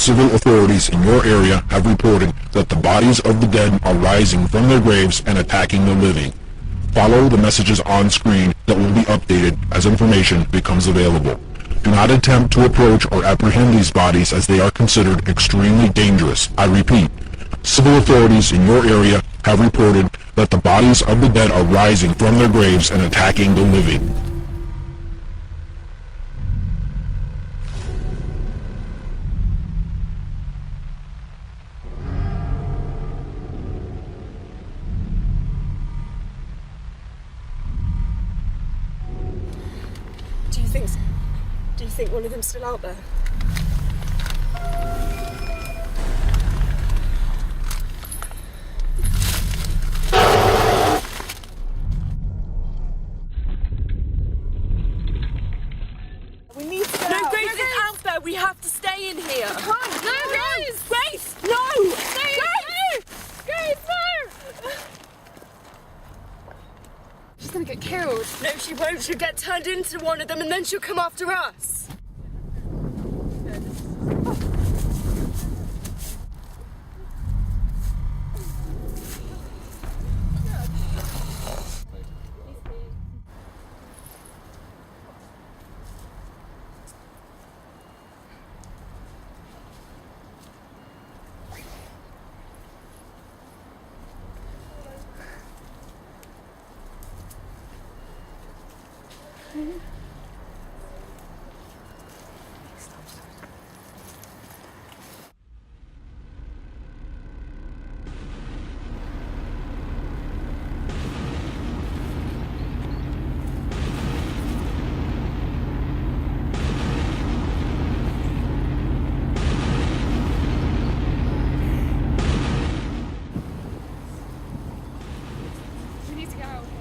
Civil authorities in your area have reported that the bodies of the dead are rising from their graves and attacking the living. Follow the messages on screen that will be updated as information becomes available. Do not attempt to approach or apprehend these bodies as they are considered extremely dangerous. I repeat, civil authorities in your area have reported that the bodies of the dead are rising from their graves and attacking the living. Do you think one of them's still out there? We need to get out. Grace is out there. We have to stay in here. We can't. No, Grace! Grace! No! Grace! Grace, no! She's gonna get killed. No, she won't. She'll get turned into one of them and then she'll come after us. We need to get out of here.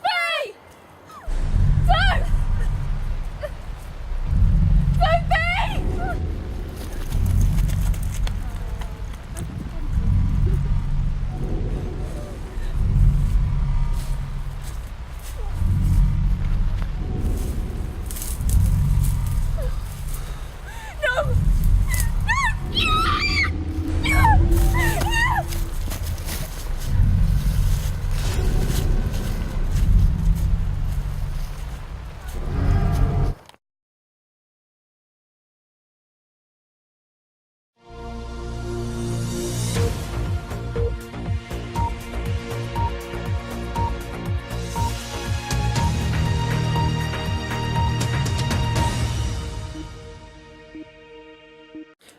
Hey! Don't! Sophie! No!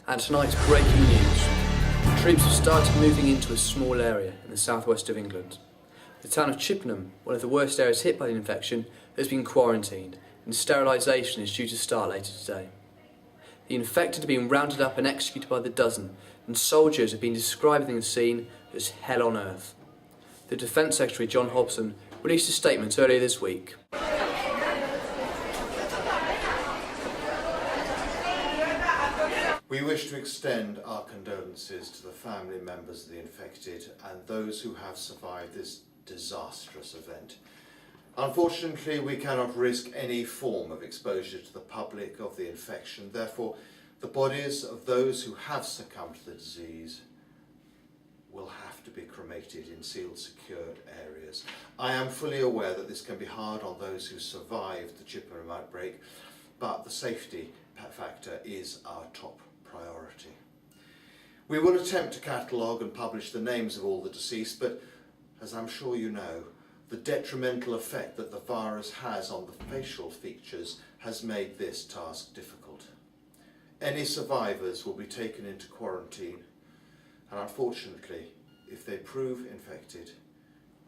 And tonight's breaking news. Troops have started moving into a small area in the southwest of England. The town of Chippenham, one of the worst areas hit by the infection, has been quarantined and sterilisation is due to start later today. The infected are being rounded up and executed by the dozen, and soldiers have been describing the scene as hell on earth. The Defence Secretary John Hobson released a statement earlier this week. We wish to extend our condolences to the family members of the infected and those who have survived this disastrous event. Unfortunately, we cannot risk any form of exposure to the public of the infection. Therefore, the bodies of those who have succumbed to the disease will have to be cremated in sealed, secured areas. I am fully aware that this can be hard on those who survived the Chippenham outbreak, but the safety factor is our top priority. We will attempt to catalogue and publish the names of all the deceased, but as I'm sure you know, the detrimental effect that the virus has on the facial features has made this task difficult. Any survivors will be taken into quarantine, and unfortunately, if they prove infected,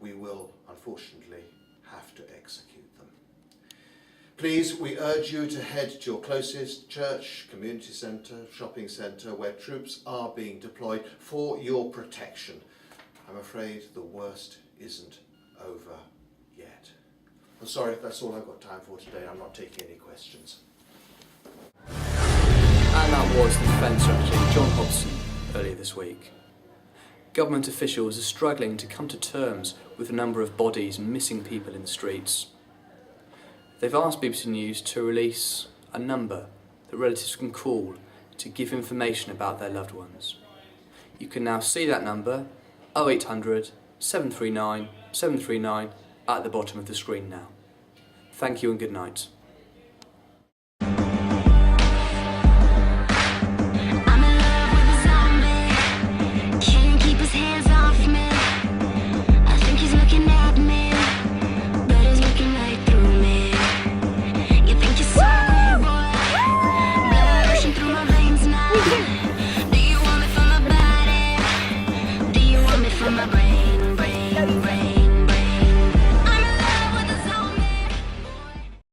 we will unfortunately have to execute them. Please, we urge you to head to your closest church, community centre, shopping centre where troops are being deployed for your protection. I'm afraid the worst isn't over yet. I'm sorry, that's all I've got time for today. I'm not taking any questions. And that was the Defence Secretary John Hobson earlier this week. Government officials are struggling to come to terms with the number of bodies and missing people in the streets. They've asked BBC News to release a number that relatives can call to give information about their loved ones. You can now see that number, 0800 739 739, at the bottom of the screen now. Thank you and good night. my brain, brain, brain.